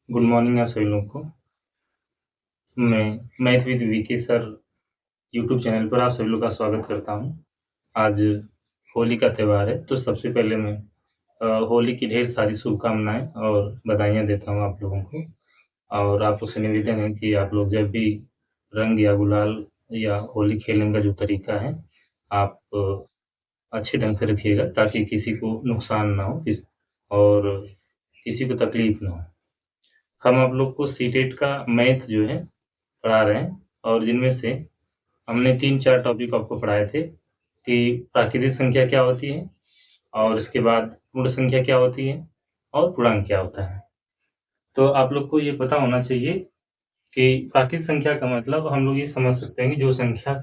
Good morning आप सभी लोगों को। मैं math with VK sir YouTube channel पर आप सभी लोग का स्वागत करता हूं। आज होली का त्यौहार है, तो सबसे पहले मैं होली की ढेर सारी शुभकामनाएं और बधाइयां देता हूं आप लोगों को। और आप लोग से निवेदन है कि आप लोग जब भी रंग या गुलाल या होली खेलने का जो तरीका है, आप अच्छे ढंग से रखिएगा ताकि किसी को नुकसान ना हो और किसी को तकलीफ ना हो। हम आप लोग को सीटेट का मैथ जो है पढ़ा रहे हैं, और जिनमें से हमने 3-4 टॉपिक आपको पढ़ाए थे कि प्राकृतिक संख्या क्या होती है, और इसके बाद पूर्ण संख्या क्या होती है, और पूर्णांक क्या होता है। तो आप लोग को ये पता होना चाहिए कि प्राकृतिक संख्या का मतलब हम लोग ये समझ सकते हैं कि जो संख्या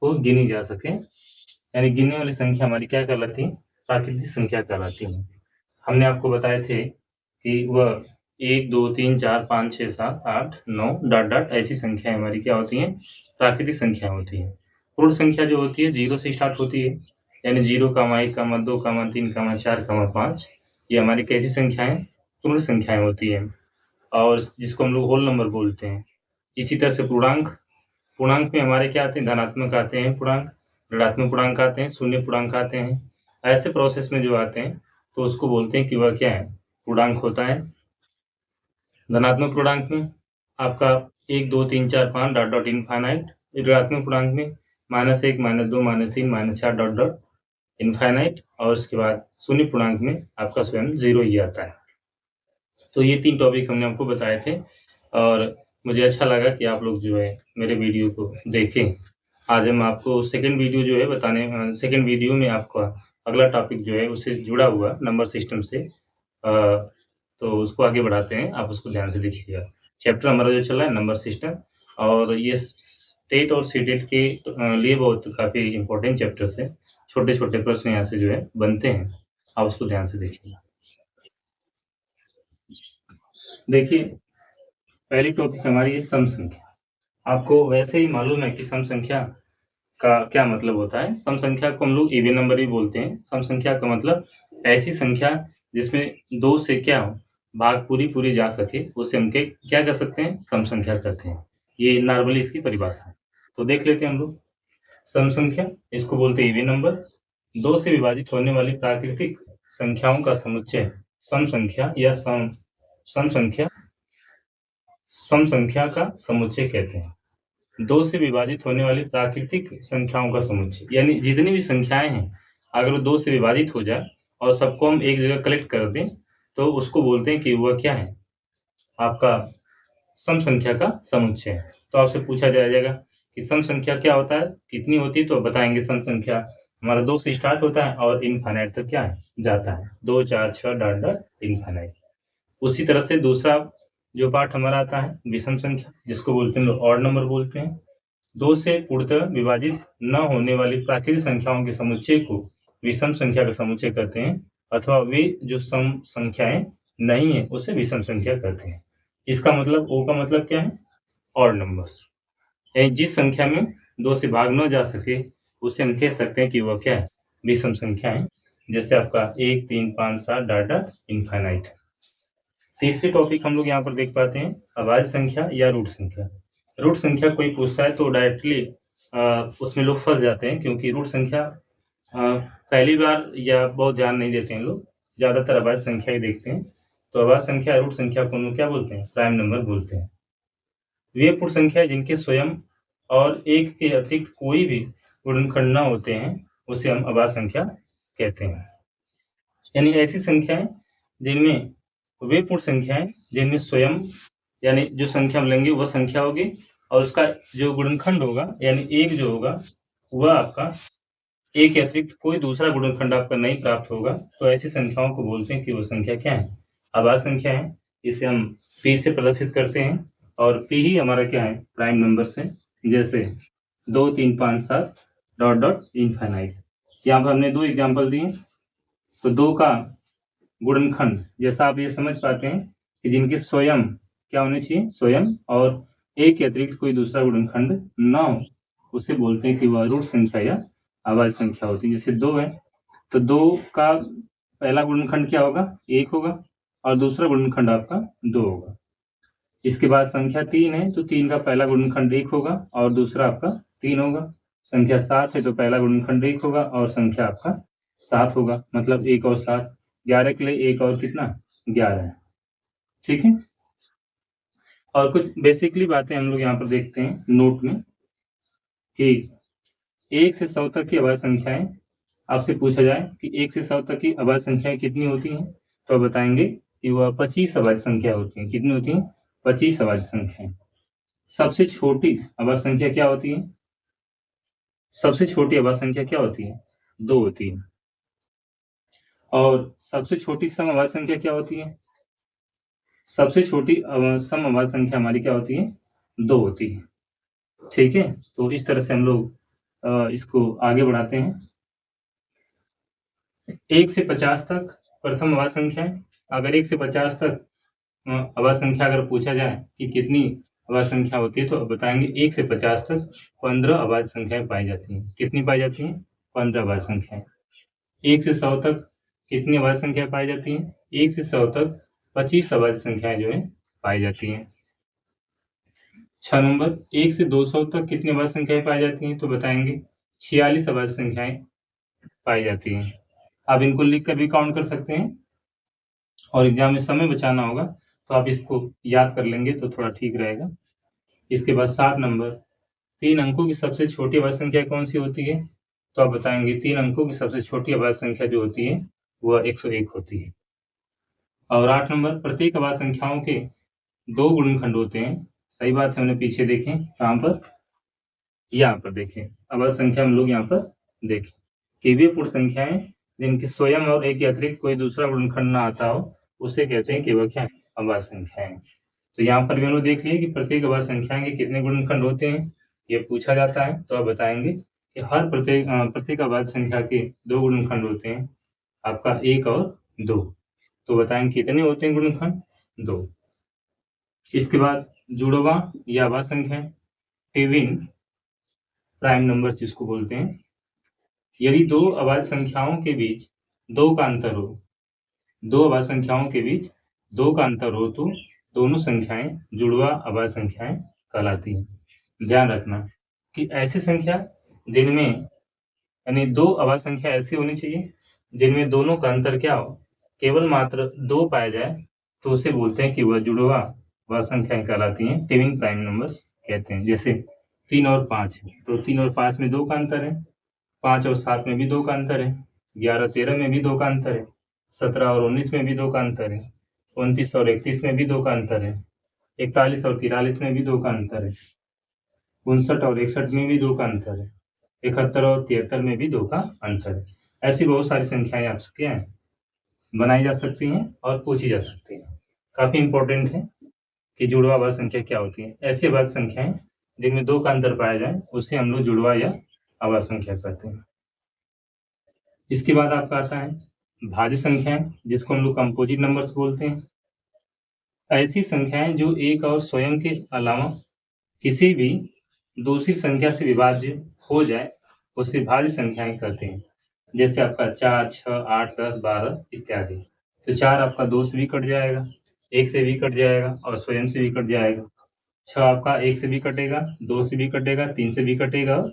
को गिनी जा सके, यानी गिनने वाली संख्या हमारी क्या कहलाती है, प्राकृतिक संख्या कहलाती है। हमने आपको बताए थे कि वह 1, 2, 3, 4, 5, 6, 7, 8, 9 डॉट डॉट ऐसी संख्याएं हमारी क्या होती हैं, प्राकृतिक संख्या होती है। पूर्ण संख्या जो होती है 0 से स्टार्ट होती है, यानी 0, 1, 2, 3, 4, 5 ये हमारी कैसी संख्याएं, पूर्ण संख्याएं होती है, और जिसको हम लोग होल नंबर बोलते हैं। इसी तरह से पूर्णांक पूर्णांक में हमारे क्या आते हैं, धनात्मक आते हैं पूर्णांक, ऋणात्मक पूर्णांक आते हैं, शून्य पूर्णांक आते हैं। ऐसे प्रोसेस में जो आते हैं तो उसको बोलते हैं कि वह क्या है, पूर्णांक होता है। धनात्मक पूर्णांक में आपका 1, 2, 3, 4, 5 डॉट डॉट इनफाइनाइट। ऋणात्मक पूर्णांक में -1, -2, -3, -4 डॉट डॉट इनफाइनाइट, और उसके बाद शून्य पूर्णांक में आपका स्वयं 0 ही आता है। तो ये 3 टॉपिक हमने आपको बताए थे, और मुझे अच्छा लगा कि आप लोग जो है मेरे वीडियो को देखें। आज हम आपको सेकंड वीडियो जो है सेकंड वीडियो में आपका अगला टॉपिक जो है उससे जुड़ा हुआ नंबर सिस्टम से, तो उसको आगे बढ़ाते हैं, आप उसको ध्यान से देखिएगा। चैप्टर हमारा जो चल रहा है नंबर सिस्टम, और ये स्टेट और सीटेट के लिए बहुत काफ़ी इम्पोर्टेंट चैप्टर्स है। छोटे-छोटे प्रश्न यहाँ से जो है बनते हैं, आप उसको ध्यान से देखिएगा। देखिए, पहली टॉपिक हमारी है सम संख्या। आपको वैसे ही मालूम है कि सम संख्या का क्या मतलब होता है। सम संख्या को हम लोग इवन नंबर भी बोलते हैं। सम संख्या का मतलब ऐसी संख्या जिसमें 2 से क्या हो, भाग पूरी जा सके, उसे हम क्या कर सकते हैं, सम संख्या कहते हैं। ये नॉर्मली इसकी परिभाषा है। तो देख लेते हैं हम लोग। सम संख्या इसको बोलते हैं इवन नंबर। 2 से विभाजित होने वाली प्राकृतिक संख्याओं का समुच्चय सम संख्या या सम संख्या सम संख्या का समुच्चय कहते हैं। 2 से विभाजित होने वाली प्राकृतिक संख्याओं का समुच्चय, यानी जितनी भी संख्याएं हैं, अगर वो 2 से विभाजित हो जाए और सबको हम एक जगह कलेक्ट कर दें, तो उसको बोलते हैं कि वह क्या है, आपका सम संख्या का समुच्चय है। तो आपसे पूछा जाएगा कि सम संख्या क्या होता है, कितनी होती है, तो बताएंगे सम संख्या हमारा 2 से स्टार्ट होता है और इनफाइनाइट तक क्या है, जाता है। 2, 4, 6 डॉट डॉट इनफाइनाइट। उसी तरह से दूसरा जो पार्ट हमारा आता है विषम संख्या, जिसको बोलते हैं ऑड नंबर बोलते हैं। 2 से पूर्णतः विभाजित न होने वाली प्राकृतिक संख्याओं के समुच्चय को विषम संख्या का समुच्चय कहते हैं, अथवा वे जो सम संख्याएं नहीं है उसे विषम संख्या कहते हैं। इसका मतलब ओ का मतलब क्या है, ऑड नंबर्स। यानी जिस संख्या में 2 से भाग न जा सके उसे हम कह सकते हैं कि वह क्या है, विषम संख्या है। जैसे आपका 1, 3, 5, 7 डाटा इनफाइनाइट। तीसरी टॉपिक हम लोग यहाँ पर देख पाते हैं अभाज्य संख्या या रूट संख्या। रूट संख्या कोई पूछता है तो डायरेक्टली उसमें लोग फंस जाते हैं, क्योंकि रूट संख्या पहली बार या बहुत ध्यान नहीं देते हैं लोग, ज्यादातर अभाज्य संख्या ही देखते हैं। तो अभाज्य संख्या रूट संख्या को हम लोग क्या बोलते हैं, प्राइम नंबर बोलते हैं। वे पूर्ण संख्या जिनके स्वयं और एक के अतिरिक्त कोई भी गुणनखंड न होते हैं उसे हम अभाज्य संख्या कहते हैं। यानी ऐसी संख्याएं जिनमें वे पूर्ण संख्याएं जिनमें स्वयं, यानी जो संख्या हम लेंगे वह संख्या होगी, और उसका जो गुणनखंड होगा यानी एक जो होगा वह आपका एक के अतिरिक्त कोई दूसरा गुणनखंड आपका नहीं प्राप्त होगा। तो ऐसी संख्याओं को बोलते हैं कि वो संख्या क्या है, अभाज्य संख्या है। इसे हम पी से प्रदर्शित करते हैं, और पी ही हमारा क्या है, प्राइम नंबर्स है। जैसे 2, 3, 5, 7 डॉट डॉट इनफाइनाइट। यहाँ पर हमने 2 एग्जाम्पल दिए। तो 2 का गुणनखंड जैसा आप ये समझ पाते हैं कि जिनके स्वयं क्या होने चाहिए, स्वयं और एक के अतिरिक्त कोई दूसरा गुणनखंड न हो, उसे बोलते हैं कि वह रूट संख्या या अभाज्य संख्या होती है। जैसे 2 है तो 2 का पहला गुणनखंड क्या होगा, 1 होगा, और दूसरा गुणनखंड आपका 2 होगा। इसके बाद संख्या 3 है तो 3 का पहला गुणनखंड 1 होगा और दूसरा आपका 3 होगा। संख्या 7 है तो पहला गुणनखंड 1 होगा और संख्या आपका 7 होगा, मतलब 1 और 7, 11 के लिए 1 और कितना 11 है। ठीक है, और कुछ बेसिकली बातें हम लोग यहाँ पर देखते हैं नोट में कि 1 से 100 तक की अभाज्य संख्याएं आपसे पूछा जाए कि 1 से 100 तक की अभाज्य संख्याएं कितनी होती हैं, तो आप बताएंगे कि वह 25 अभाज्य संख्या होती हैं। कितनी होती हैं? 25 अभाज्य संख्याएं। सबसे छोटी अभाज्य संख्या क्या होती है? सबसे छोटी अभाज्य संख्या क्या होती है? 2 होती है। और सबसे छोटी सम अभाज्य संख्या क्या होती है? सबसे छोटी सम अभाज्य संख्या हमारी क्या होती है? 2 होती है। ठीक है, तो इस तरह से हम लोग इसको आगे बढ़ाते हैं। 1 से 50 तक प्रथम अभाज्य संख्या है। अगर 1 से 50 तक अभाज्य संख्या अगर पूछा जाए कि कितनी अभाज्य संख्या होती है, तो बताएंगे 1 से 50 तक 15 अभाज्य संख्याएं पाई जाती हैं। कितनी पाई जाती हैं? 15 अभाज्य संख्याएं। 1 से 100 तक कितनी अभाज्य संख्याएं पाई जाती हैं? 1 से 100 तक 25 अभाज्य संख्याएं जो है पाई जाती हैं। 6 नंबर, 1 से 200 तक कितनी अभाज्य संख्याएं पाई जाती हैं, तो बताएंगे 46 अभाज्य संख्याएं पाई जाती हैं। आप इनको लिख कर भी काउंट कर सकते हैं और एग्जाम में समय बचाना होगा तो आप इसको याद कर लेंगे तो थोड़ा ठीक रहेगा। इसके बाद 7 नंबर, 3 अंकों की सबसे छोटी अभाज्य संख्या कौन सी होती है, तो आप बताएंगे 3 अंकों की सबसे छोटी अभाज्य संख्या जो होती है वह 101 होती है। और 8 नंबर, प्रत्येक अभाज्य संख्याओं के 2 गुणनखंड होते हैं। सही बात है, हमने पीछे देखें कहाँ पर, यहाँ पर देखें अभाज्य संख्या हम लोग यहाँ पर देखें कि वे पूर्ण संख्याएं जिनकी स्वयं और एक अतिरिक्त कोई दूसरा गुणनखंड ना आता हो उसे कहते हैं कि वह क्या है? अभाज्य संख्याएं। तो यहाँ पर भी हम लोग देख लिए कि प्रत्येक अभाज्य संख्या के कितने गुणनखंड होते हैं, ये पूछा जाता है। तो आप बताएंगे कि हर प्रत्येक अभाज्य संख्या के 2 गुणनखंड होते हैं, आपका 1 और 2। तो बताएंगे कितने होते हैं गुणनखंड? 2। इसके बाद जुड़वा या अभाज्य संख्या, ट्विन प्राइम नंबर जिसको बोलते हैं। यदि 2 अभाज्य संख्याओं के बीच 2 का अंतर हो, 2 अभाज्य संख्याओं के बीच 2 का अंतर हो तो दोनों संख्याएं जुड़वा अभाज्य संख्याएं कहलाती हैं। ध्यान रखना कि ऐसी संख्या जिनमें यानी 2 अभाज्य संख्या ऐसी होनी चाहिए जिनमें दोनों का अंतर क्या हो, केवल मात्र 2 पाया जाए, तो उसे बोलते हैं कि वह जुड़वा अभाज्य संख्याएं कहलाती हैं, ट्विन प्राइम नंबर्स कहते हैं। जैसे 3 और 5 है तो 3 और 5 में 2 का अंतर है, 5 और 7 में भी 2 का अंतर है, 11 13 में भी 2 का अंतर है, 17 और 19 में भी 2 का अंतर है, 29 और 31 में भी 2 का अंतर है, 41 और 43 में भी 2 का अंतर है, 59 और 61 में भी 2 का अंतर है, 71 और 73 में भी 2 का अंतर है। ऐसी बहुत सारी संख्याएं आपसे क्या है बनाई जा सकती हैं और पूछी जा सकती हैं। काफी इंपॉर्टेंट है कि जुड़वा अभाज्य संख्या क्या होती है। ऐसी अभाज्य संख्याएं जिनमें 2 का अंतर पाया जाए उसे हम लोग जुड़वा या अभाज्य संख्या कहते हैं। इसके बाद आपका आता है भाज्य संख्याएं, जिसको हम लोग कंपोजिट नंबर्स बोलते हैं। ऐसी संख्याएं जो एक और स्वयं के अलावा किसी भी दूसरी संख्या से विभाज्य हो जाए उसे भाज्य संख्याएं कहते हैं। जैसे आपका 4, 6, 8, 10, 12 इत्यादि। तो 4 आपका 2 से भी कट जाएगा, 1 से भी कट जाएगा और स्वयं से भी कट जाएगा। 6 आपका 1 से भी कटेगा, 2 से भी कटेगा, 3 से भी कटेगा और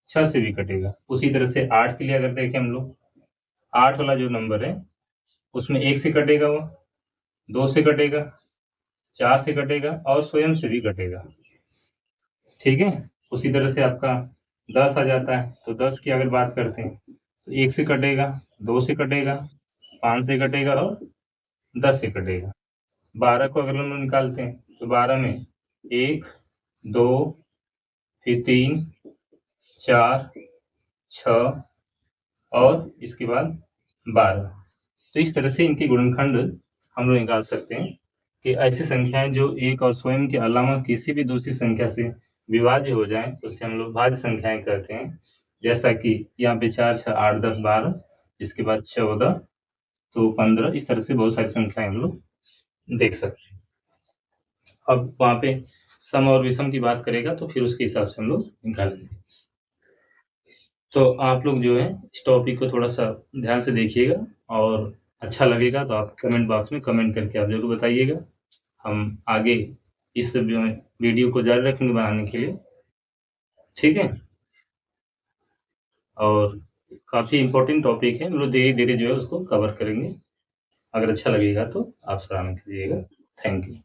6 से भी कटेगा। उसी तरह से 8 के लिए अगर देखें हम लोग, 8 वाला जो नंबर है उसमें 1 से कटेगा, वो 2 से कटेगा, 4 से कटेगा और स्वयं से भी कटेगा। ठीक है, उसी तरह से आपका 10 आ जाता है तो 10 की अगर बात करते हैं तो 1 से कटेगा, 2 से कटेगा, 5 से कटेगा और 10 से कटेगा। 12 को अगर हम लोग निकालते हैं तो 12 में 1, 2, फिर 3, 4, 6 और इसके बाद 12। तो इस तरह से इनके गुणनखंड हम लोग निकाल सकते हैं कि ऐसी संख्याएं जो एक और स्वयं के अलावा किसी भी दूसरी संख्या से विभाज्य हो जाए उसे हम लोग भाज्य संख्याएं कहते हैं। जैसा कि यहाँ पे 4, 6, 8, 10, 12, इसके बाद 14 तो 15, इस तरह से बहुत सारी संख्याएं हम लोग देख सकते हैं। अब वहां पे सम और विषम की बात करेगा तो फिर उसके हिसाब से हम लोग निकालेंगे। तो आप लोग जो है इस टॉपिक को थोड़ा सा ध्यान से देखिएगा और अच्छा लगेगा तो आप कमेंट बॉक्स में कमेंट करके आप जरूर बताइएगा। हम आगे इस वीडियो को जारी रखेंगे बनाने के लिए, ठीक है। और काफ़ी इम्पोर्टेंट टॉपिक है, हम लोग धीरे-धीरे जो है उसको कवर करेंगे। अगर अच्छा लगेगा तो आप सराहना कीजिएगा। Thank you.